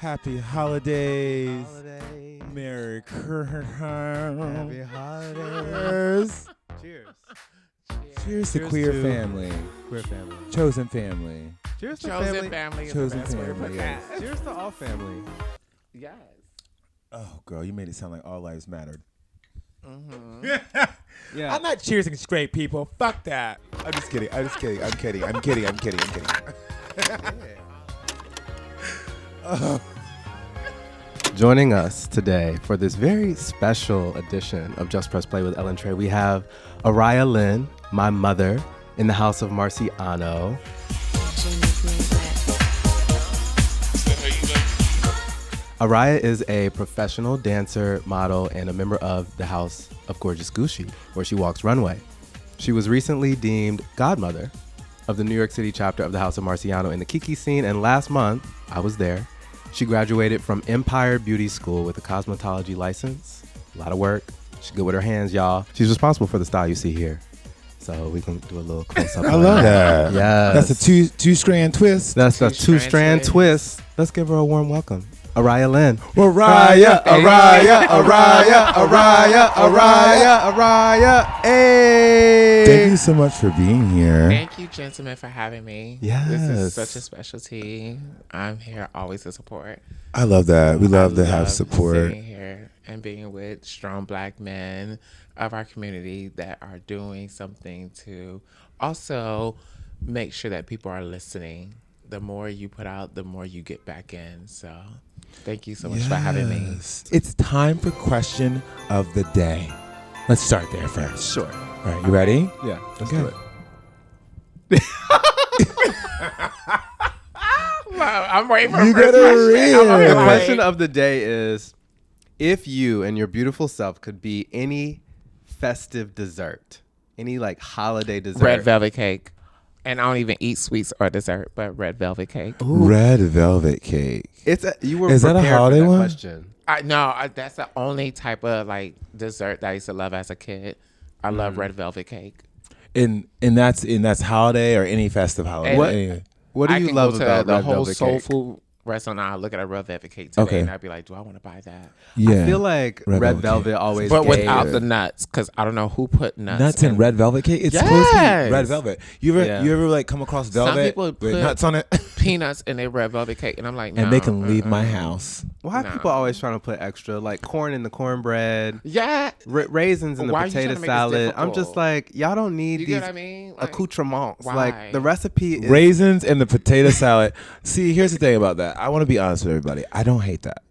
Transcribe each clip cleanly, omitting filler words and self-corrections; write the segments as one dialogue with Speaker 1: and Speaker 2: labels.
Speaker 1: Happy holidays.
Speaker 2: Holiday.
Speaker 1: Merry Christmas.
Speaker 2: Happy holidays. Cheers.
Speaker 1: Cheers to
Speaker 2: Cheers
Speaker 1: queer
Speaker 2: to
Speaker 1: family.
Speaker 2: Queer family.
Speaker 1: Chosen family.
Speaker 2: Cheers to
Speaker 3: Chosen
Speaker 2: family.
Speaker 3: family is
Speaker 1: Chosen
Speaker 3: the best way to
Speaker 1: family,
Speaker 3: put
Speaker 1: yes.
Speaker 3: that.
Speaker 2: Cheers to all family.
Speaker 3: Yes.
Speaker 1: Oh, girl, you made it sound like all lives mattered.
Speaker 3: Mm-hmm.
Speaker 2: Yeah.
Speaker 1: I'm not cheersing straight people. Fuck that. I'm just kidding. I'm kidding.
Speaker 2: Joining us today for this very special edition of Just Press Play with Ellen Trey, we have Ariah Lynn, my mother, in the house of Marciano. Ariah is a professional dancer, model, and a member of the House of Gorgeous Gucci, where she walks runway. She was recently deemed godmother of the New York City chapter of the House of Marciano in the Kiki scene, and last month, I was there. She graduated from Empire Beauty School with a cosmetology license. A lot of work. She's good with her hands, y'all. She's responsible for the style you see here. So we can do a little close-up.
Speaker 1: I love that.
Speaker 2: Yes.
Speaker 1: That's a two-strand twist.
Speaker 2: That's the two-strand
Speaker 3: Two-strand
Speaker 2: twist. Let's give her a warm welcome. Ariah Lynn.
Speaker 1: Ariah.
Speaker 2: Hey.
Speaker 1: Thank you so much for being here.
Speaker 3: Thank you, gentlemen, for having me.
Speaker 2: Yes.
Speaker 3: This is such a specialty. I'm here always to support.
Speaker 1: I love that. We love to have
Speaker 3: love
Speaker 1: support.
Speaker 3: Sitting here and being with strong Black men of our community that are doing something to also make sure that people are listening. The more you put out, the more you get back in. So thank you so much for having me.
Speaker 1: Yes. It's time for question of the day. Let's start there first.
Speaker 2: Sure.
Speaker 1: All right, you ready?
Speaker 2: Yeah, let's
Speaker 1: Okay.
Speaker 2: do it.
Speaker 3: I'm waiting for
Speaker 1: You
Speaker 3: the first
Speaker 1: gotta
Speaker 3: question.
Speaker 1: read
Speaker 3: I'm over
Speaker 1: it.
Speaker 3: here
Speaker 2: The
Speaker 3: like-
Speaker 2: question of the day is, if you and your beautiful self could be any festive dessert, any like holiday dessert.
Speaker 3: Red velvet cake. And I don't even eat sweets or dessert, but red velvet cake.
Speaker 1: Red velvet cake.
Speaker 2: You were
Speaker 1: Is that a
Speaker 2: prepared for
Speaker 1: holiday
Speaker 2: that
Speaker 1: one?
Speaker 2: question.
Speaker 3: That's the only type of like dessert that I used to love as a kid. I love red velvet cake.
Speaker 1: And that's holiday or any festive holiday.
Speaker 2: What-
Speaker 1: Any-
Speaker 2: What do
Speaker 3: I
Speaker 2: you
Speaker 3: can
Speaker 2: love
Speaker 3: go to
Speaker 2: about
Speaker 3: the
Speaker 2: red
Speaker 3: whole
Speaker 2: velvet
Speaker 3: soul
Speaker 2: cake?
Speaker 3: food restaurant. I look at a red velvet cake today,
Speaker 1: Okay.
Speaker 3: and I'd be like, "Do I want to buy that?"
Speaker 1: Yeah.
Speaker 2: I feel like
Speaker 1: Red
Speaker 2: red
Speaker 1: velvet
Speaker 2: velvet
Speaker 1: cake.
Speaker 2: always
Speaker 3: But
Speaker 2: gave-
Speaker 3: without the nuts, because I don't know who put nuts.
Speaker 1: in red velvet cake. It's supposed to be
Speaker 3: Yes.
Speaker 1: red velvet. You ever like come across velvet
Speaker 3: people
Speaker 1: with
Speaker 3: put
Speaker 1: nuts on it,
Speaker 3: peanuts in their red velvet cake, and I'm like, no,
Speaker 1: and they can leave my house.
Speaker 2: Why are
Speaker 3: No.
Speaker 2: people always trying to put extra, like corn in the cornbread,
Speaker 3: Yeah,
Speaker 2: raisins in the
Speaker 3: Why are you trying
Speaker 2: potato
Speaker 3: to make this
Speaker 2: salad? I'm just
Speaker 3: difficult?
Speaker 2: like, y'all don't need
Speaker 3: you
Speaker 2: these
Speaker 3: get what I mean? Like,
Speaker 2: accoutrements.
Speaker 3: why?
Speaker 2: Like the recipe is
Speaker 1: Raisins and the potato salad. See, here's the thing about that. I want to be honest with everybody. I don't hate that.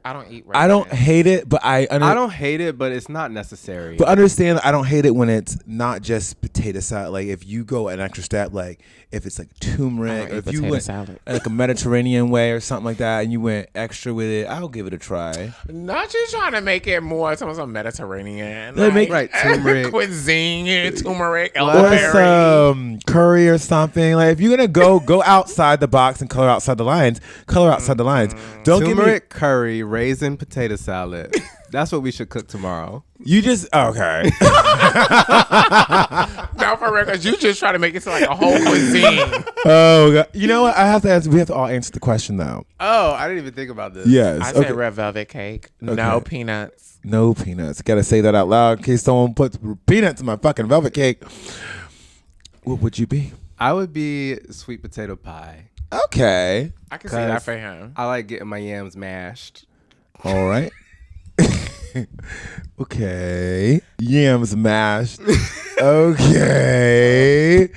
Speaker 3: I don't eat.
Speaker 1: I don't
Speaker 3: raisins.
Speaker 1: hate it, but I
Speaker 2: don't hate it, but it's not necessary.
Speaker 1: But understand, I don't hate it when it's not just potato salad. Like if you go an extra step, like if it's like turmeric,
Speaker 3: I
Speaker 1: or
Speaker 3: eat
Speaker 1: if you
Speaker 3: potato
Speaker 1: went
Speaker 3: salad.
Speaker 1: like a Mediterranean way or something like that, and you went extra with it, I'll give it a try.
Speaker 3: Not you trying to make it more some Mediterranean.
Speaker 1: They make-
Speaker 2: Right, turmeric.
Speaker 3: cuisine, turmeric,
Speaker 1: Or
Speaker 3: elderberry.
Speaker 1: some curry or something. Like if you're gonna go outside the box and color outside the lines, color outside the lines. Don't give me.
Speaker 2: turmeric curry, raisin potato salad. That's what we should cook tomorrow.
Speaker 1: You just okay.
Speaker 3: No, for real, because you just try to make it to like a whole cuisine.
Speaker 1: Oh, God. You know what? I have to answer. We have to all answer the question though.
Speaker 2: Oh, I didn't even think about this.
Speaker 1: Yes.
Speaker 3: I
Speaker 1: okay.
Speaker 3: said red velvet cake. No
Speaker 1: Okay.
Speaker 3: peanuts.
Speaker 1: No peanuts. Gotta say that out loud in case someone puts peanuts in my fucking velvet cake. What would you be?
Speaker 2: I would be sweet potato pie.
Speaker 1: Okay.
Speaker 3: I can see that
Speaker 2: 'Cause
Speaker 3: for him.
Speaker 2: I like getting my yams mashed.
Speaker 1: All right. Okay. Yams mashed. Okay.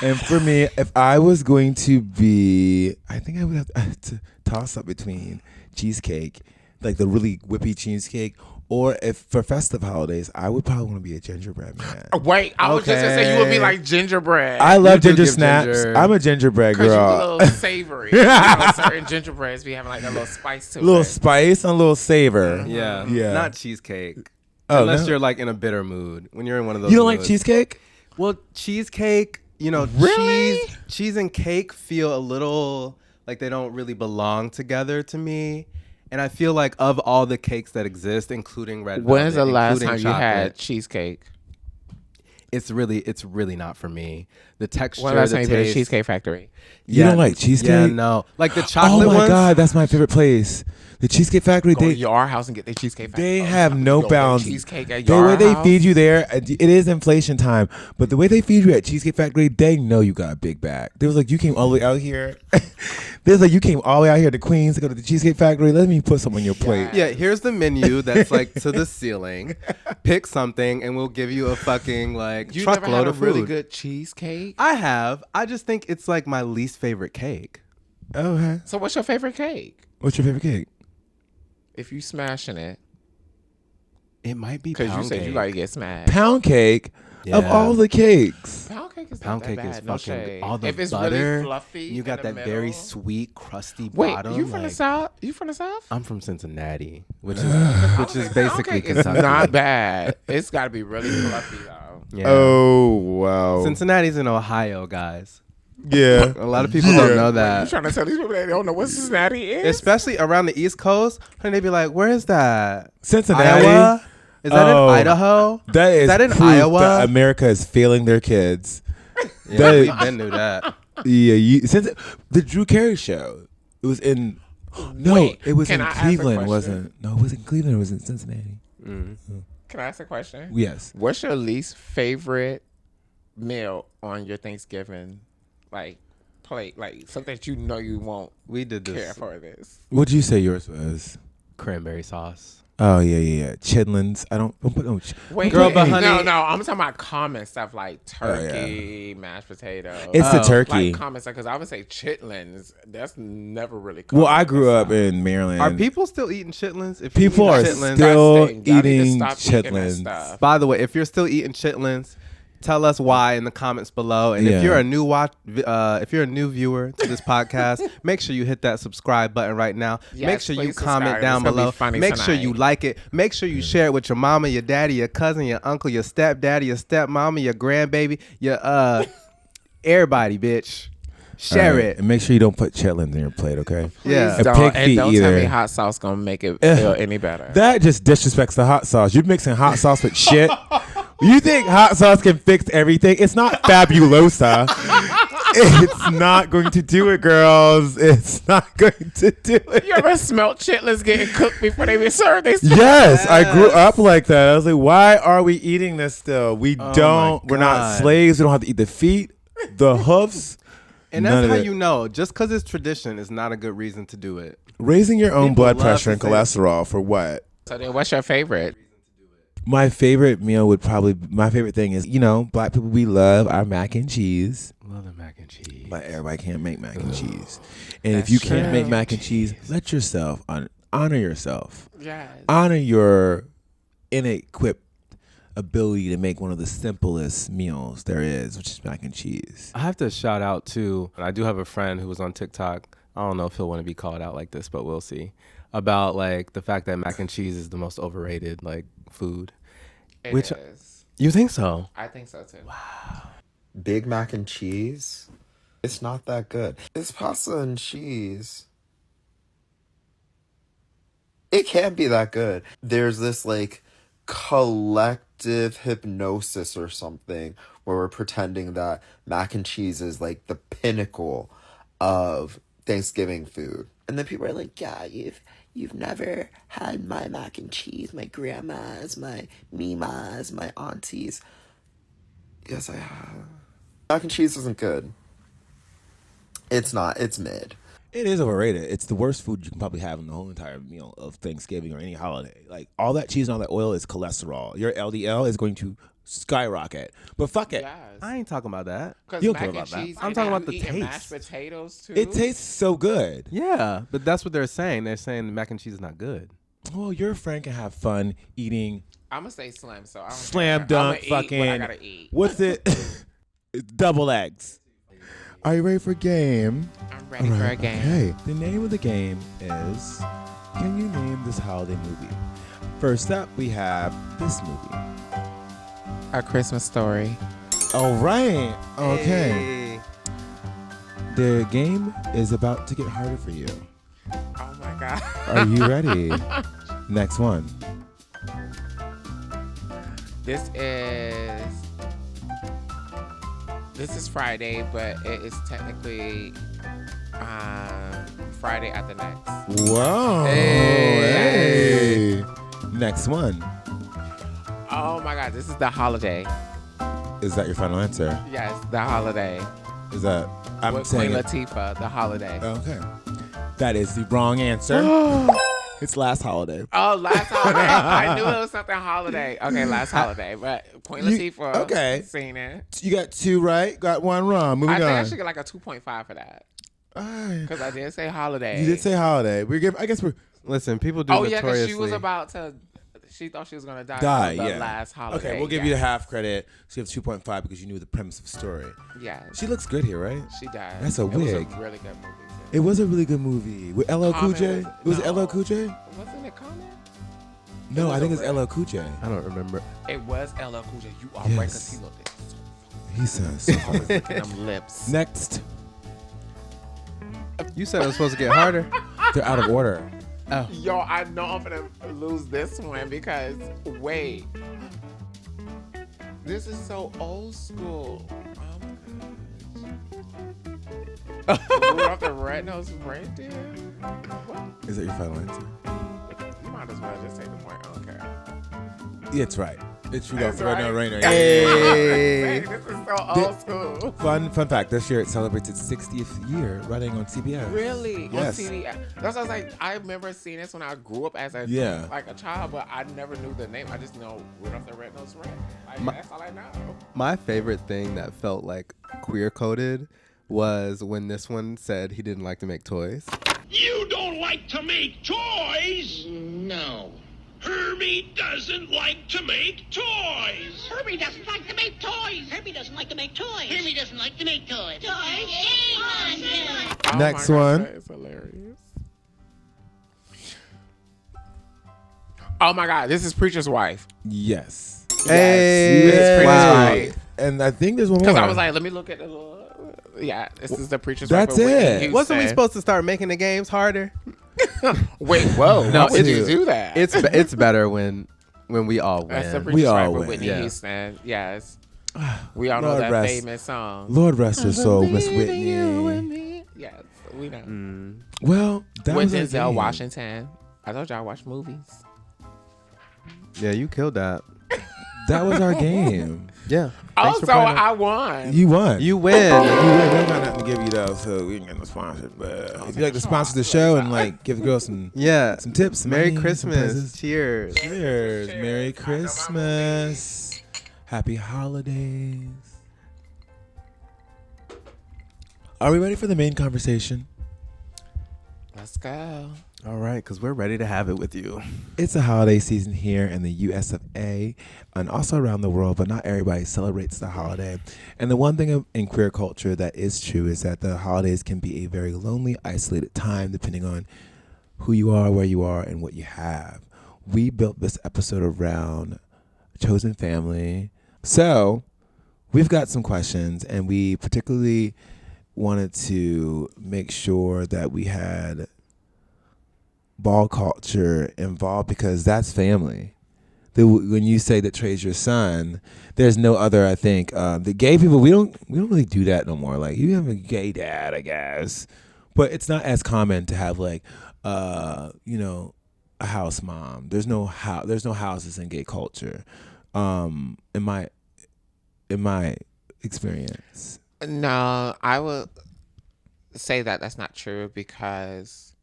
Speaker 1: And for me, if I was going to be, I think I would have to toss up between cheesecake, like the really whippy cheesecake, or if for festive holidays, I would probably want to be a gingerbread man.
Speaker 3: Wait, I was just gonna say you would be
Speaker 2: Okay.
Speaker 3: like gingerbread.
Speaker 1: I love
Speaker 2: do
Speaker 1: ginger
Speaker 2: give
Speaker 1: snaps.
Speaker 2: ginger.
Speaker 1: I'm a gingerbread
Speaker 3: Because you're a
Speaker 1: girl.
Speaker 3: little savory. Certain gingerbreads be having like a little spice to
Speaker 1: A little
Speaker 3: it.
Speaker 1: spice and a little savor.
Speaker 2: Yeah.
Speaker 1: Yeah.
Speaker 2: Not cheesecake.
Speaker 1: Oh,
Speaker 2: Unless
Speaker 1: no?
Speaker 2: you're like in a bitter mood. When you're in one of those
Speaker 1: You don't like
Speaker 2: moods.
Speaker 1: cheesecake?
Speaker 2: Well, cheesecake,
Speaker 1: Really?
Speaker 2: cheese and cake feel a little like they don't really belong together to me. And I feel like of all the cakes that exist, including red velvet,
Speaker 3: When's the last
Speaker 2: including
Speaker 3: time you had
Speaker 2: chocolate,
Speaker 3: cheesecake?
Speaker 2: it's really not for me. the texture,
Speaker 3: Well, that's
Speaker 2: the
Speaker 3: how you been to
Speaker 2: taste.
Speaker 3: Cheesecake Factory.
Speaker 1: You don't like cheesecake?
Speaker 2: Yeah, no. Like the
Speaker 1: Oh
Speaker 2: chocolate
Speaker 1: my
Speaker 2: ones.
Speaker 1: God, that's my favorite place. The Cheesecake Factory.
Speaker 3: Go
Speaker 1: They
Speaker 3: to your house and get their Cheesecake Factory.
Speaker 1: They have no
Speaker 3: You go get
Speaker 1: bounds.
Speaker 3: Cheesecake at
Speaker 1: The
Speaker 3: your
Speaker 1: way they
Speaker 3: house?
Speaker 1: feed you there, it is inflation time. But the way they feed you at Cheesecake Factory, they know you got a big bag. They was like, you came all the way out here. They was like, you came all the way out here to Queens to go to the Cheesecake Factory. Let me put some on your plate.
Speaker 2: Yeah, here's the menu that's like to the ceiling. Pick something, and we'll give you a fucking like
Speaker 3: You never had
Speaker 2: truckload
Speaker 3: a
Speaker 2: of food.
Speaker 3: really good cheesecake?
Speaker 2: I have. I just think it's like my least favorite cake.
Speaker 1: Okay.
Speaker 3: So what's your favorite cake?
Speaker 1: What's your favorite cake?
Speaker 3: If you smashing it,
Speaker 2: It might be
Speaker 3: because you
Speaker 2: pound
Speaker 3: said
Speaker 2: cake.
Speaker 3: you like to get smashed.
Speaker 1: Pound cake of
Speaker 2: Yeah.
Speaker 1: all the cakes.
Speaker 3: Pound cake is
Speaker 2: Pound
Speaker 3: not that
Speaker 2: cake is
Speaker 3: bad. No
Speaker 2: fucking
Speaker 3: shade.
Speaker 2: all the
Speaker 3: if it's
Speaker 2: butter.
Speaker 3: really fluffy,
Speaker 2: You got
Speaker 3: in
Speaker 2: that
Speaker 3: the
Speaker 2: very
Speaker 3: middle.
Speaker 2: sweet, crusty
Speaker 3: Wait,
Speaker 2: bottom.
Speaker 3: you from the
Speaker 2: like-
Speaker 3: south? You from the south?
Speaker 2: I'm from Cincinnati, which is
Speaker 3: Pound
Speaker 2: basically
Speaker 3: cake is
Speaker 2: Kentucky.
Speaker 3: not bad. It's got to be really fluffy though.
Speaker 2: Yeah.
Speaker 1: Oh, wow.
Speaker 2: Cincinnati's in Ohio, guys.
Speaker 1: Yeah.
Speaker 2: A lot of people don't know
Speaker 3: You
Speaker 2: that.
Speaker 3: trying to tell these people they don't know what Cincinnati is?
Speaker 2: Especially around the East Coast, and they be like, "Where is that?
Speaker 1: Cincinnati.
Speaker 2: Iowa? Is that
Speaker 1: Oh.
Speaker 2: in Idaho?
Speaker 1: That is
Speaker 2: that in
Speaker 1: proof
Speaker 2: Iowa?
Speaker 1: that America is failing their kids.
Speaker 2: Yeah,
Speaker 1: That-
Speaker 2: we've been through that.
Speaker 1: Yeah, since the Drew Carey show, it was in. No,
Speaker 3: Wait,
Speaker 1: it was
Speaker 3: can
Speaker 1: in
Speaker 3: I ask a
Speaker 1: Cleveland,
Speaker 3: question?
Speaker 1: wasn't? No, it was in Cleveland. It was in Cincinnati.
Speaker 3: Can I ask a question?
Speaker 1: Yes.
Speaker 3: What's your least favorite meal on your Thanksgiving, like plate, like something that you know you won't
Speaker 2: We did
Speaker 3: care
Speaker 2: this
Speaker 3: for this?
Speaker 1: What'd you say yours was?
Speaker 2: cranberry sauce.
Speaker 1: Oh yeah. Chitlins. Don't put no.
Speaker 3: Wait,
Speaker 2: Girl,
Speaker 3: wait,
Speaker 2: but honey-
Speaker 3: no, I'm talking about common stuff like turkey,
Speaker 1: Oh,
Speaker 3: mashed potatoes.
Speaker 1: It's the
Speaker 2: Oh.
Speaker 1: turkey.
Speaker 3: like common stuff because I would say chitlins. That's never really. Common
Speaker 1: Well, I
Speaker 3: in the
Speaker 1: grew up
Speaker 3: South.
Speaker 1: in Maryland.
Speaker 2: Are people still eating chitlins? If you
Speaker 1: People
Speaker 2: eat
Speaker 1: are
Speaker 2: chitlins,
Speaker 1: still
Speaker 3: Disgusting. Y'all need to
Speaker 1: eating
Speaker 3: stop eating that
Speaker 1: chitlins.
Speaker 3: stuff.
Speaker 2: By the way, if you're still eating chitlins, tell us why in the comments below. And
Speaker 1: Yeah.
Speaker 2: if you're a new if you're a new viewer to this podcast, make sure you hit that subscribe button right now.
Speaker 3: Yes,
Speaker 2: make sure you
Speaker 3: please
Speaker 2: comment
Speaker 3: subscribe.
Speaker 2: down
Speaker 3: It's gonna be
Speaker 2: below.
Speaker 3: funny
Speaker 2: Make sure
Speaker 3: tonight.
Speaker 2: you like it. Make sure you share it with your mama, your daddy, your cousin, your uncle, your stepdaddy, your stepmama, your grandbaby, your everybody, bitch. Share
Speaker 1: Alright,
Speaker 2: it.
Speaker 1: and make sure you don't put chitlins in your plate, okay?
Speaker 2: Yeah.
Speaker 1: And
Speaker 3: Don't,
Speaker 1: pig
Speaker 3: and
Speaker 1: feet
Speaker 3: don't tell me
Speaker 1: either.
Speaker 3: hot sauce gonna make it feel any better.
Speaker 1: That just disrespects the hot sauce. You're mixing hot sauce with shit. You think hot sauce can fix everything? It's not fabulosa. It's not going to do it, girls. It's not going to do it.
Speaker 3: You ever smelt chitlins getting cooked before they be served? They
Speaker 1: Yes, I grew up like that. I was like, why are we eating this still? We
Speaker 2: Oh
Speaker 1: don't.
Speaker 2: my
Speaker 1: We're not
Speaker 2: God.
Speaker 1: slaves. We don't have to eat the feet, the hoofs.
Speaker 2: And
Speaker 1: None
Speaker 2: that's
Speaker 1: of
Speaker 2: how
Speaker 1: it.
Speaker 2: you know. Just because it's tradition is not a good reason to do it.
Speaker 1: Raising your own
Speaker 2: People
Speaker 1: blood
Speaker 2: love
Speaker 1: pressure
Speaker 2: to
Speaker 1: and
Speaker 2: say-
Speaker 1: cholesterol for what?
Speaker 3: So then, what's your favorite?
Speaker 1: My favorite meal would probably, my favorite thing is, black people, we love our mac and cheese.
Speaker 2: Love the mac and cheese.
Speaker 1: But everybody can't make mac and cheese. And
Speaker 3: That's
Speaker 1: if you can't
Speaker 3: true.
Speaker 1: make mac and cheese, let yourself honor yourself.
Speaker 3: Yes.
Speaker 1: Honor your inequipped ability to make one of the simplest meals there is, which is mac and cheese.
Speaker 2: I have to shout out to, I do have a friend who was on TikTok. I don't know if he'll want to be called out like this, but we'll see. About like the fact that mac and cheese is the most overrated like food.
Speaker 3: It
Speaker 2: Which-
Speaker 3: is.
Speaker 2: You think so?
Speaker 3: I think so too.
Speaker 4: Big mac and cheese, it's not that good. It's pasta and cheese. It can't be that good. There's this like collective hypnosis or something where we're pretending that mac and cheese is like the pinnacle of Thanksgiving food. And then people are like, yeah, you've never had my mac and cheese, my grandma's, my mima's, my aunties. Yes, I have. Mac and cheese isn't good. It's not. It's mid.
Speaker 1: It is overrated. It's the worst food you can probably have in the whole entire meal of Thanksgiving or any holiday. Like all that cheese and all that oil is cholesterol. Your LDL is going to skyrocket. But fuck it.
Speaker 3: Yes.
Speaker 2: I ain't talking about that.
Speaker 3: Because
Speaker 1: You don't
Speaker 3: mac
Speaker 1: care
Speaker 3: and
Speaker 1: about that.
Speaker 3: cheese.
Speaker 2: I'm
Speaker 3: and
Speaker 2: talking
Speaker 3: now
Speaker 2: about the
Speaker 3: you eating
Speaker 2: taste.
Speaker 3: Mashed potatoes too.
Speaker 1: It tastes so good.
Speaker 2: Yeah, but that's what they're saying. They're saying the mac and cheese is not good.
Speaker 1: Well, your friend can have fun eating
Speaker 3: I'm gonna say slim. So I don't
Speaker 1: slam
Speaker 3: care.
Speaker 1: dunk
Speaker 3: I'ma eat what I
Speaker 1: fucking.
Speaker 3: gotta eat.
Speaker 1: What's it? It's double eggs. Are you ready for a game?
Speaker 3: I'm ready for a game.
Speaker 1: Okay. The name of the game is Can You Name This Holiday Movie? First up, we have this movie.
Speaker 3: A Christmas Story.
Speaker 1: All right. Okay.
Speaker 2: Hey.
Speaker 1: The game is about to get harder for you.
Speaker 3: Oh my god.
Speaker 1: Are you ready? Next one.
Speaker 3: This is This is Friday, but it is technically Friday after next.
Speaker 1: Whoa.
Speaker 2: Hey.
Speaker 1: Hey. Next one.
Speaker 3: Oh my God, this is the holiday.
Speaker 1: Is that your final answer?
Speaker 3: Yes, the holiday.
Speaker 1: Is that I'm
Speaker 3: With
Speaker 1: saying
Speaker 3: Queen
Speaker 1: it-
Speaker 3: Latifah, the holiday.
Speaker 1: Okay. That is the wrong answer. It's last holiday.
Speaker 3: Oh, last holiday. I knew it was something holiday. Okay, last holiday. But Queen Latifah.
Speaker 1: okay.
Speaker 3: Seen it.
Speaker 1: You got 2 right, got 1 wrong. Moving
Speaker 3: I think
Speaker 1: on.
Speaker 3: I should get like a 2.5 for that. Because I did say holiday.
Speaker 1: You did say holiday. I guess we're
Speaker 2: Listen, people do
Speaker 3: Oh, yeah,
Speaker 2: notoriously.
Speaker 3: because she was about to. She thought she was going to die.
Speaker 1: die.
Speaker 3: on the
Speaker 1: Yeah.
Speaker 3: last holiday.
Speaker 1: Okay, we'll give you the half credit. So you have 2.5 because you knew the premise of the story.
Speaker 3: Yeah.
Speaker 1: She looks good here, right?
Speaker 3: She died.
Speaker 1: That's a
Speaker 3: It was
Speaker 1: wig.
Speaker 3: a really good movie.
Speaker 1: It was a really good movie with LL Cool J.
Speaker 3: Common
Speaker 1: Was it
Speaker 3: no.
Speaker 1: LL Cool J?
Speaker 3: Wasn't it Common?
Speaker 1: No,
Speaker 3: was
Speaker 1: I think
Speaker 3: a
Speaker 1: it's
Speaker 3: red.
Speaker 1: LL Cool J.
Speaker 2: I don't remember.
Speaker 3: It was LL Cool J. You are right, because
Speaker 1: Yes.
Speaker 3: he looked so
Speaker 1: He sounds so
Speaker 3: I was licking them lips.
Speaker 1: Next,
Speaker 2: You said it was supposed to get harder.
Speaker 1: they're out of order.
Speaker 2: Oh.
Speaker 3: Yo, I know I'm gonna lose this one because wait, this is so old school. Oh my gosh. Rudolph the Red-Nosed Reindeer? What?
Speaker 1: Is that your final answer?
Speaker 3: You might as well just take the point. I don't care.
Speaker 1: Yeah, it's right. It's Rudolph the
Speaker 3: That's
Speaker 1: Red-Nosed
Speaker 3: right.
Speaker 1: Reindeer.
Speaker 2: Hey.
Speaker 3: Dang, this is so old school.
Speaker 1: Fun fact. This year it celebrates its 60th year running on CBS.
Speaker 3: Really?
Speaker 1: Yes.
Speaker 3: On TV? That's what I was like. I remember seeing this when I grew up as a
Speaker 1: Yeah.
Speaker 3: like a child, but I never knew the name. I just know Rudolph the Red-Nosed Reindeer. Like, that's all I know.
Speaker 2: My favorite thing that felt like queer coded was when this one said he didn't like to make toys.
Speaker 5: You don't like to make toys?
Speaker 6: No.
Speaker 5: Herbie doesn't like to make toys.
Speaker 6: Herbie doesn't like to make toys. Herbie doesn't like to make toys. Herbie doesn't like to make toys. Toys? Shame on him.
Speaker 3: Oh
Speaker 1: Next
Speaker 3: my gosh,
Speaker 1: one.
Speaker 3: that is hilarious. Oh my God, this is Preacher's Wife.
Speaker 1: Yes.
Speaker 2: Hey.
Speaker 3: Yes,
Speaker 2: Wow.
Speaker 3: Preacher's Wife.
Speaker 1: And I think there's one more.
Speaker 3: Because I was like, let me look at the. Yeah, this is the Preacher's
Speaker 1: That's
Speaker 3: Wife. with Whitney
Speaker 1: it.
Speaker 3: Houston.
Speaker 2: Wasn't we supposed to start making the games harder?
Speaker 3: Wait, whoa.
Speaker 2: No,
Speaker 3: How did you
Speaker 1: it's-
Speaker 3: do that?
Speaker 2: It's better when we all
Speaker 3: That's the
Speaker 2: win.
Speaker 3: Preacher's
Speaker 1: all
Speaker 3: Wife with
Speaker 1: win.
Speaker 3: Whitney
Speaker 2: Yeah.
Speaker 3: Houston. Yes. We all know
Speaker 1: Lord
Speaker 3: that
Speaker 1: rest-
Speaker 3: famous song.
Speaker 1: Lord rest her soul, Miss
Speaker 3: Believe in you
Speaker 1: Whitney.
Speaker 3: and me. Yes, we know.
Speaker 1: Well, that
Speaker 3: With
Speaker 1: was our
Speaker 3: Denzel
Speaker 1: game.
Speaker 3: Washington. I told y'all I watch movies.
Speaker 2: Yeah, you killed that.
Speaker 1: That was our game.
Speaker 2: Yeah.
Speaker 3: Oh,
Speaker 2: Thanks for
Speaker 3: so
Speaker 2: playing it.
Speaker 3: I won.
Speaker 1: You won.
Speaker 2: You win.
Speaker 1: You win. We got nothing to give you though, so we ain't got no sponsors. But if you'd like to sponsor the show and like give the girls some
Speaker 2: Yeah.
Speaker 1: tips, some
Speaker 2: Merry
Speaker 1: money, some
Speaker 2: Christmas.
Speaker 1: prizes.
Speaker 2: Cheers.
Speaker 1: Cheers. Merry Christmas. Happy holidays. Are we ready for the main conversation?
Speaker 3: Let's go.
Speaker 2: All right, because we're ready to have it with you.
Speaker 1: It's a holiday season here in the US of A and also around the world, but not everybody celebrates the holiday. And the one thing in queer culture that is true is that the holidays can be a very lonely, isolated time depending on who you are, where you are, and what you have. We built this episode around chosen family. So we've got some questions, and we particularly wanted to make sure that we had ball culture involved because that's family. When you say that Trey's your son, there's no other. I think the gay people we don't really do that no more. Like you have a gay dad, I guess, but it's not as common to have like a house mom. There's no houses in gay culture. In my experience.
Speaker 3: No, I would say that that's not true because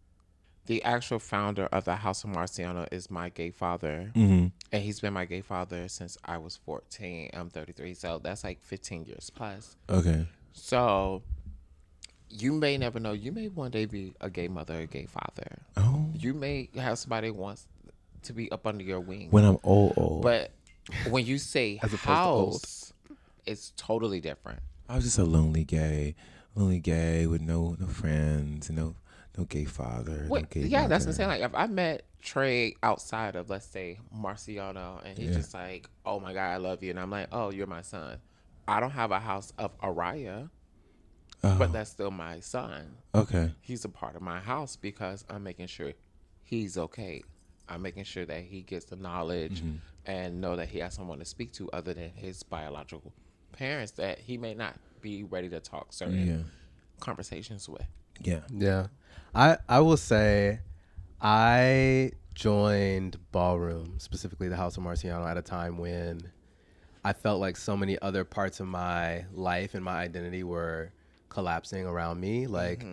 Speaker 3: the actual founder of the House of Marciano is my gay father.
Speaker 1: Mm-hmm.
Speaker 3: And he's been my gay father since I was 14. I'm 33. So that's like 15 years plus.
Speaker 1: Okay.
Speaker 3: So you may never know. You may one day be a gay mother, a gay father.
Speaker 1: Oh.
Speaker 3: You may have somebody who wants to be up under your wing.
Speaker 1: When I'm old.
Speaker 3: But when you say
Speaker 2: As opposed to old.
Speaker 3: house, it's totally different.
Speaker 1: I was just a lonely gay with no friends, no gay father.
Speaker 3: Wait,
Speaker 1: no gay
Speaker 3: yeah, that's what I'm
Speaker 1: mother.
Speaker 3: saying. Like, if I met Trey outside of, let's say, Marciano, and he's
Speaker 1: Yeah.
Speaker 3: just like, oh my God, I love you. And I'm like, oh, you're my son. I don't have a house of Ariah, but that's still my son.
Speaker 1: Okay.
Speaker 3: He's a part of my house because I'm making sure he's okay. I'm making sure that he gets the knowledge and know that he has someone to speak to other than his biological parents that he may not be ready to talk certain conversations with.
Speaker 1: Yeah.
Speaker 2: Yeah. I will say I joined ballroom, specifically the House of Marciano, at a time when I felt like so many other parts of my life and my identity were collapsing around me. Like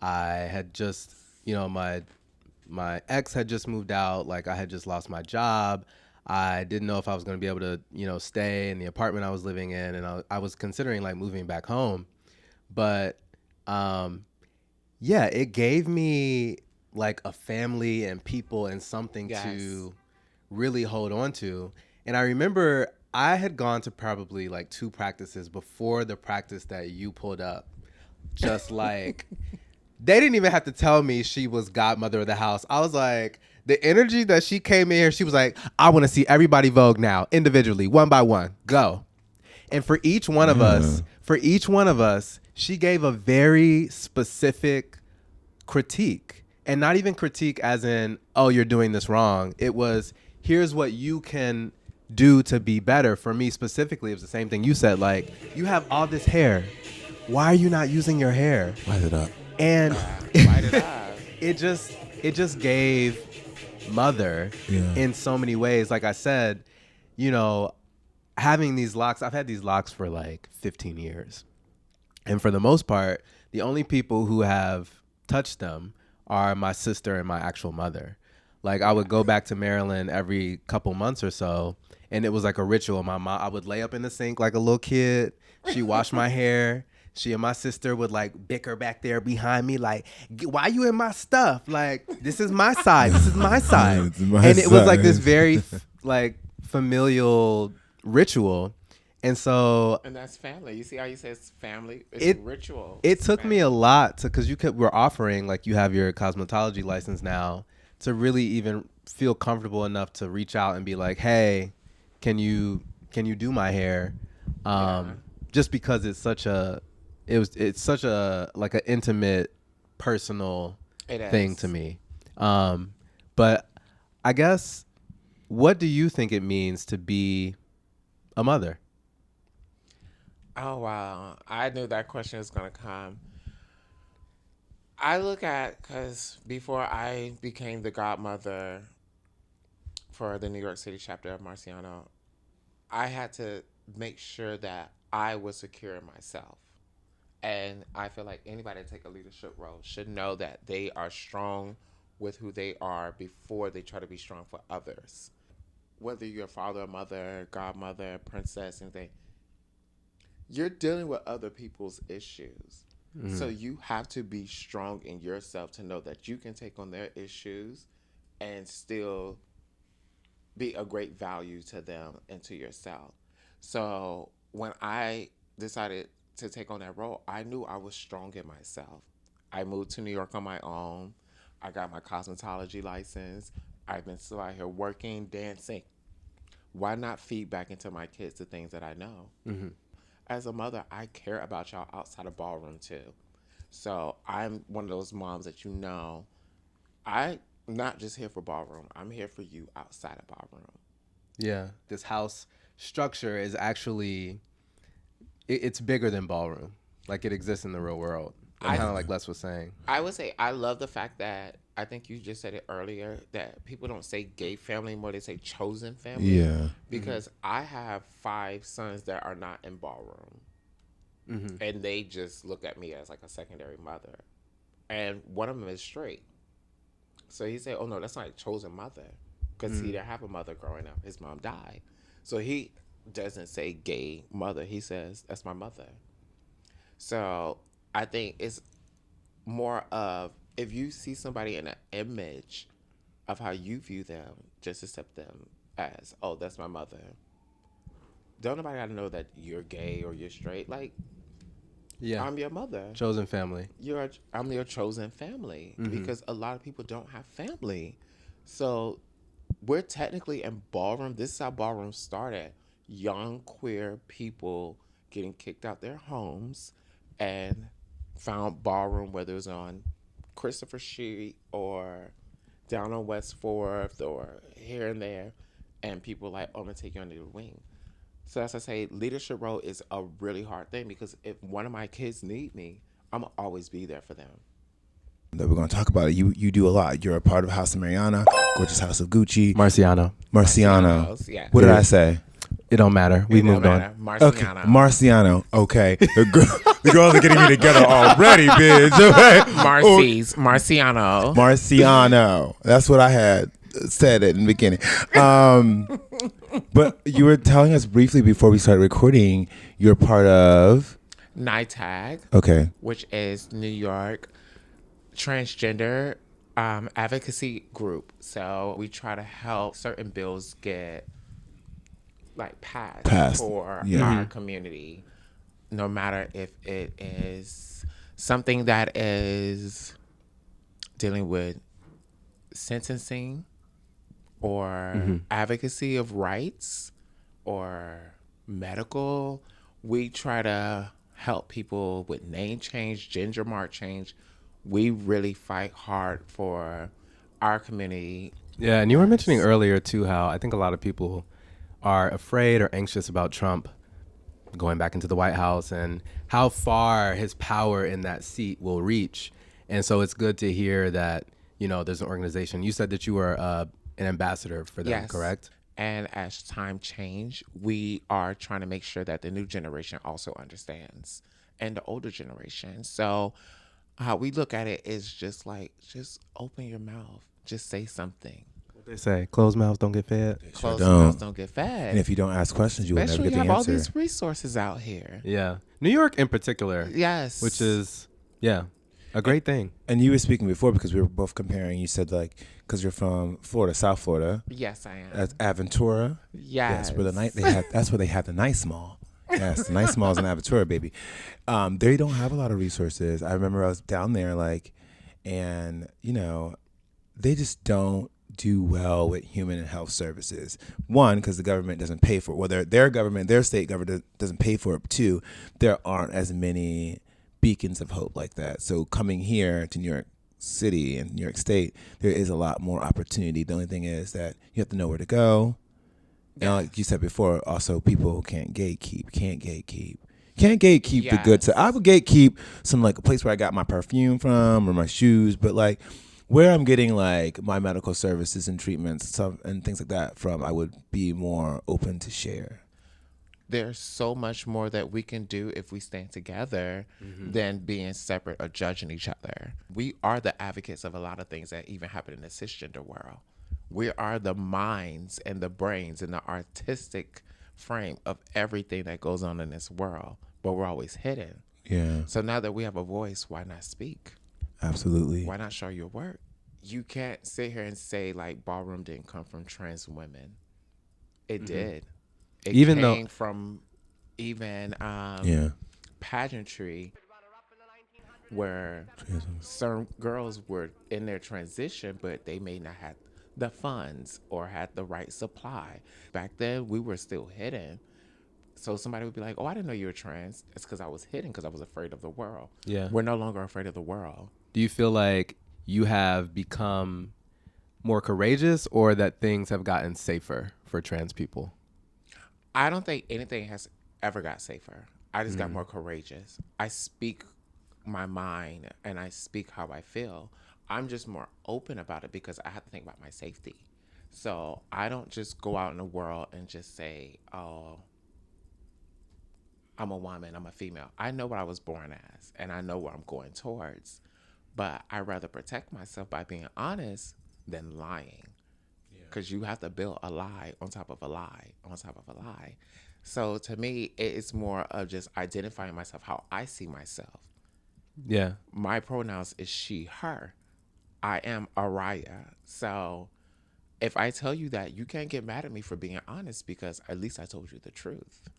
Speaker 2: I had just, my ex had just moved out. Like I had just lost my job. I didn't know if I was going to be able to, stay in the apartment I was living in. And I was considering like moving back home. But yeah, it gave me like a family and people and something to really hold on to. And I remember I had gone to probably like 2 practices before the practice that you pulled up. Just like, they didn't even have to tell me she was godmother of the house. I was like, the energy that she came in here, she was like, I want to see everybody Vogue now, individually, one by one, go. And for each one of us, she gave a very specific critique. And not even critique as in, oh, you're doing this wrong. It was, here's what you can do to be better. For me specifically, it was the same thing you said. Like, you have all this hair. Why are you not using your hair?
Speaker 1: Light it up.
Speaker 2: And
Speaker 3: Light it up.
Speaker 2: it just gave mother in so many ways. Like I said, having these locks, I've had these locks for like 15 years. And for the most part, the only people who have touched them are my sister and my actual mother. Like I would go back to Maryland every couple months or so, and it was like a ritual. My mom, I would lay up in the sink like a little kid. She washed my hair. She and my sister would like bicker back there behind me, like, why you in my stuff? Like, this is my side. This is my side. And it was like this very like familial ritual. And so,
Speaker 3: and that's family. You see how you say it's family? It's ritual.
Speaker 2: It took me a lot to, because we're offering, like, you have your cosmetology license now, to really even feel comfortable enough to reach out and be like, hey, can you do my hair? Just because it's such a like an intimate, personal thing to me. But I guess, what do you think it means to be a mother?
Speaker 3: Oh, wow. I knew that question was going to come. I look at, because before I became the godmother for the New York City chapter of Marciano, I had to make sure that I was secure in myself. And I feel like anybody that take a leadership role should know that they are strong with who they are before they try to be strong for others. Whether you're a father, mother, godmother, princess, anything, you're dealing with other people's issues. Mm-hmm. So you have to be strong in yourself to know that you can take on their issues and still be a great value to them and to yourself. So when I decided to take on that role, I knew I was strong in myself. I moved to New York on my own. I got my cosmetology license. I've been still out here working, dancing. Why not feed back into my kids the things that I know? Mm-hmm. As a mother, I care about y'all outside of ballroom too. So I'm one of those moms that I'm not just here for ballroom. I'm here for you outside of ballroom.
Speaker 2: Yeah, this house structure is actually, it's bigger than ballroom. Like, it exists in the real world. Kind of like Les was saying.
Speaker 3: I would say I love the fact that, I think you just said it earlier, that people don't say gay family anymore, they say chosen family.
Speaker 1: Yeah.
Speaker 3: Because I have 5 sons that are not in ballroom. Mm-hmm. And they just look at me as like a secondary mother. And one of them is straight. So he said, oh no, that's not a chosen mother. Because he didn't have a mother growing up. His mom died. So he doesn't say gay mother. He says, that's my mother. So I think it's more of, if you see somebody in an image of how you view them, just accept them as, oh, that's my mother. Don't nobody got to know that you're gay or you're straight. Like, yeah, I'm your mother.
Speaker 2: Chosen family.
Speaker 3: I'm your chosen family. Mm-hmm. Because a lot of people don't have family. So we're technically in ballroom. This is how ballroom started. Young queer people getting kicked out their homes and found ballroom, whether it was on Christopher Street or down on West 4th or here and there. And people like, oh, I'm going to take you under the wing. So as I say, leadership role is a really hard thing because if one of my kids need me, I'm gonna always be there for them.
Speaker 1: That we're going to talk about it. You do a lot. You're a part of House of Mariana, Gorgeous House of Gucci,
Speaker 2: Marciano.
Speaker 1: Marciano.
Speaker 3: Marciano's, yeah.
Speaker 1: What did I say?
Speaker 2: It don't matter. We
Speaker 3: It don't
Speaker 2: moved on.
Speaker 3: matter. Marciano.
Speaker 1: Okay, Marciano. Okay, the girls are getting me together already, bitch. Okay.
Speaker 3: Marciano.
Speaker 1: Marciano. That's what I had said it in the beginning. But you were telling us briefly before we started recording, you're part of
Speaker 3: NITAG,
Speaker 1: okay.
Speaker 3: which is New York transgender advocacy group. So we try to help certain bills get like passed for our community, no matter if it is something that is dealing with sentencing or advocacy of rights or medical. We try to help people with name change, gender mark change. We really fight hard for our community.
Speaker 2: Yeah, and you were mentioning earlier too how I think a lot of people are afraid or anxious about Trump going back into the White House and how far his power in that seat will reach. And so it's good to hear that, you know, there's an organization. You said that you were an ambassador for them,
Speaker 3: Yes.
Speaker 2: correct?
Speaker 3: And as time change, we are trying to make sure that the new generation also understands and the older generation. So how we look at it is just like, just open your mouth. Just say something.
Speaker 2: What they say, closed mouths don't get fed.
Speaker 3: Closed
Speaker 1: don't.
Speaker 3: mouths don't get fed.
Speaker 1: And if you don't ask questions, you will never
Speaker 3: Especially
Speaker 1: get the
Speaker 3: you have all
Speaker 1: answer.
Speaker 3: these resources out here.
Speaker 2: Yeah. New York in particular,
Speaker 3: Yes.
Speaker 2: which is, yeah, a great thing.
Speaker 1: And you were speaking before because we were both comparing. You said like because you're from Florida, South Florida.
Speaker 3: Yes, I am.
Speaker 1: That's Aventura.
Speaker 3: Yes.
Speaker 1: Where the night they have. That's where they have the nice mall. Yes, the nice malls in Aventura, baby. They don't have a lot of resources. I remember I was down there, like, and you know, they just don't do well with human and health services. One, because the government doesn't pay for it. Well, their government, their state government doesn't pay for it. Two, there aren't as many beacons of hope like that. So coming here to New York City and New York State, there is a lot more opportunity. The only thing is that you have to know where to go. And like you said before, also people can't gatekeep the good stuff. I would gatekeep some like a place where I got my perfume from or my shoes, but like where I'm getting like my medical services and treatments and things like that from, I would be more open to share.
Speaker 3: There's so much more that we can do if we stand together than being separate or judging each other. We are the advocates of a lot of things that even happen in the cisgender world. We are the minds and the brains and the artistic frame of everything that goes on in this world, but we're always hidden.
Speaker 1: Yeah,
Speaker 3: So now that we have a voice, why not speak?
Speaker 1: absolutely.
Speaker 3: Why not show your work? You can't sit here and say like ballroom didn't come from trans women. It did. It
Speaker 2: Even
Speaker 3: came
Speaker 2: though-
Speaker 3: from even
Speaker 1: Yeah.
Speaker 3: pageantry where certain girls were in their transition, but they may not have the funds or had the right supply. Back then, we were still hidden. So somebody would be like, oh, I didn't know you were trans. It's because I was hidden because I was afraid of the world.
Speaker 2: Yeah.
Speaker 3: We're no longer afraid of the world.
Speaker 2: Do you feel like you have become more courageous or that things have gotten safer for trans people?
Speaker 3: I don't think anything has ever got safer. I just got more courageous. I speak my mind and I speak how I feel. I'm just more open about it because I have to think about my safety. So I don't just go out in the world and just say, oh, I'm a woman, I'm a female. I know what I was born as and I know where I'm going towards. But I'd rather protect myself by being honest than lying. Because you have to build a lie on top of a lie on top of a lie. So to me, it's more of just identifying myself how I see myself.
Speaker 2: Yeah.
Speaker 3: My pronouns is she, her. I am Ariah. So if I tell you that, you can't get mad at me for being honest because at least I told you the truth.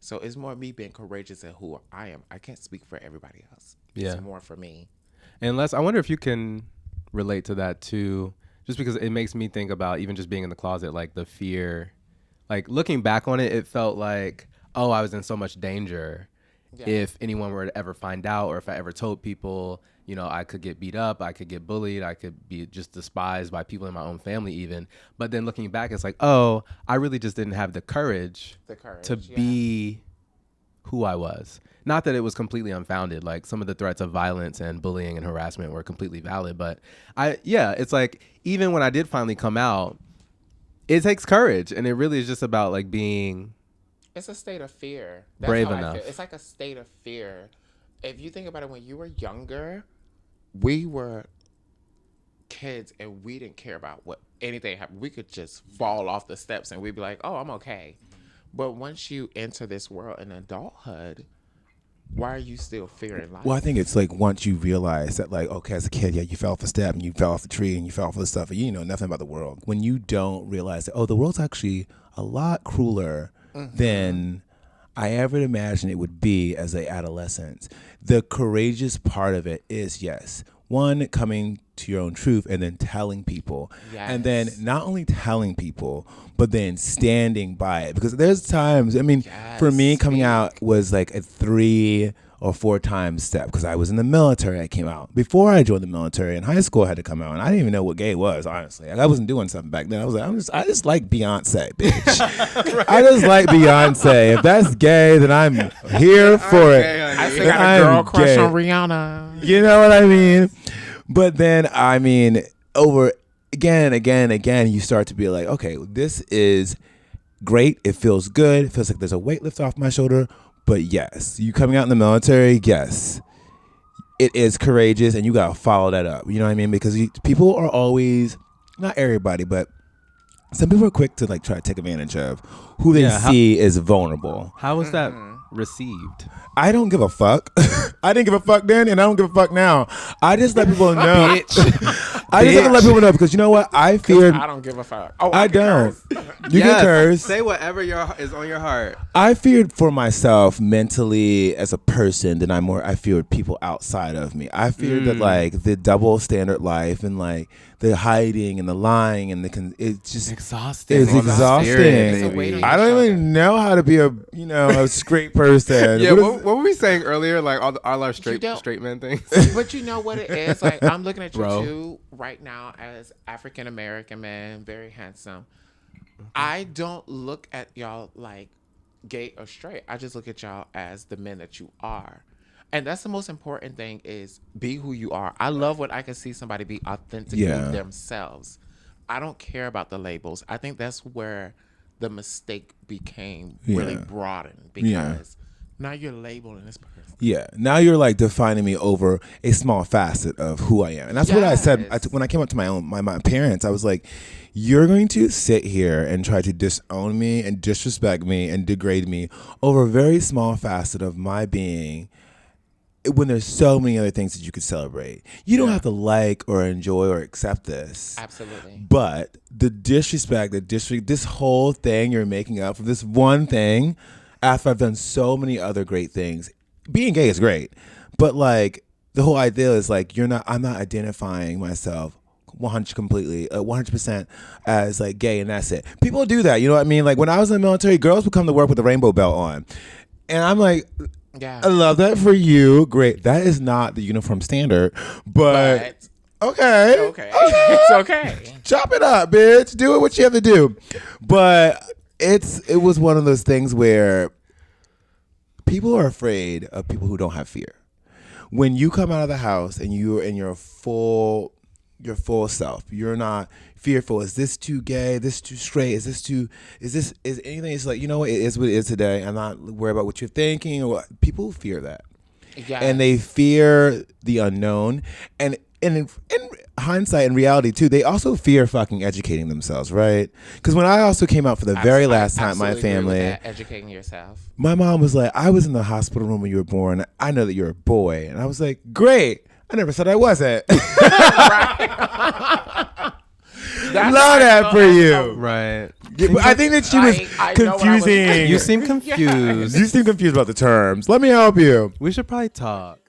Speaker 3: So it's more me being courageous in who I am. I can't speak for everybody else.
Speaker 2: Yeah.
Speaker 3: It's more for me.
Speaker 2: And Les, I wonder if you can relate to that too, just because it makes me think about even just being in the closet, like the fear, like looking back on it, it felt like, oh, I was in so much danger if anyone were to ever find out or if I ever told people. You know, I could get beat up, I could get bullied, I could be just despised by people in my own family even. But then looking back, it's like, oh, I really just didn't have the courage to be who I was. Not that it was completely unfounded. Like, some of the threats of violence and bullying and harassment were completely valid. But it's like, even when I did finally come out, it takes courage. And it really is just about like being...
Speaker 3: It's a state of fear.
Speaker 2: Brave
Speaker 3: how
Speaker 2: enough.
Speaker 3: I feel. It's like a state of fear. If you think about it, when you were younger, we were kids and we didn't care about what anything happened. We could just fall off the steps and we'd be like, oh, I'm okay. But once you enter this world in adulthood, why are you still fearing life?
Speaker 1: Well, I think it's like once you realize that, like, okay, as a kid, yeah, you fell off a step and you fell off the tree and you fell off the stuff and you know nothing about the world. When you don't realize that, oh, the world's actually a lot crueler than I ever imagined it would be as an adolescent. The courageous part of it is, yes, one, coming to your own truth and then telling people.
Speaker 3: Yes.
Speaker 1: And then not only telling people, but then standing by it. Because there's times, I mean, for me, coming out was like a 3 or 4 times step because I was in the military. I came out. Before I joined the military in high school, I had to come out. And I didn't even know what gay was, honestly. Like, I wasn't doing something back then. I was like, I just like Beyonce, bitch. Right. I just like Beyonce. If that's gay, then I'm here for it.
Speaker 3: I still got a girl crush on Rihanna.
Speaker 1: You know what I mean? But then, I mean, over again, you start to be like, okay, this is great. It feels good. It feels like there's a weight lift off my shoulder. But yes, you coming out in the military, yes, it is courageous, and you got to follow that up. You know what I mean? Because people are always, not everybody, but some people are quick to like try to take advantage of who they see is vulnerable.
Speaker 2: How was that received?
Speaker 1: I don't give a fuck. I didn't give a fuck then, and I don't give a fuck now. I just let people know. I just have to let people know because you know what? I feared.
Speaker 3: I don't give a fuck. Oh,
Speaker 1: I don't. You can curse.
Speaker 2: Say whatever is on your heart.
Speaker 1: I feared for myself mentally as a person than I feared people outside of me. I feared that like the double standard life and like the hiding and the lying and it's just
Speaker 2: exhausting.
Speaker 1: It's exhausting. I don't even know how to be a straight person.
Speaker 2: Yeah, what were we saying earlier? Like all our straight men things.
Speaker 3: But you know what it is? Like, I'm looking at you two right now as African American men, very handsome. I don't look at y'all like gay or straight. I just look at y'all as the men that you are. And that's the most important thing is be who you are. I love when I can see somebody be authentically themselves. I don't care about the labels. I think that's where the mistake became really broadened because now you're labeling this person.
Speaker 1: Yeah. Now you're like defining me over a small facet of who I am. And that's what I said when I came up to my parents. I was like, you're going to sit here and try to disown me and disrespect me and degrade me over a very small facet of my being when there's so many other things that you could celebrate. You don't have to like or enjoy or accept this.
Speaker 3: Absolutely.
Speaker 1: But the disrespect, this whole thing you're making up for this one thing after I've done so many other great things. Being gay is great. But like the whole idea is like I'm not identifying myself 100% as like gay and that's it. People do that, you know what I mean? Like when I was in the military, girls would come to work with a rainbow belt on. And I'm like, I love that for you. Great. That is not the uniform standard, but okay.
Speaker 3: It's okay.
Speaker 1: Chop it up, bitch. Do what you have to do. But it was one of those things where people are afraid of people who don't have fear. When you come out of the house and you're in your full self, you're not fearful. Is this too gay? This too straight? Is anything? It's like, you know what? It is what it is today. I'm not worried about what you're thinking or what. People fear that. Yes. And they fear the unknown. And in hindsight and reality too, they also fear fucking educating themselves, right? Because when I also came out for the very last time, my family
Speaker 3: educating yourself.
Speaker 1: My mom was like, I was in the hospital room when you were born. I know that you're a boy. And I was like, great. I never said I wasn't. Love that for you.
Speaker 2: Right.
Speaker 1: Yeah, but I think that she was confusing.
Speaker 2: You seem confused.
Speaker 1: You seem confused about the terms. Let me help you.
Speaker 2: We should probably talk.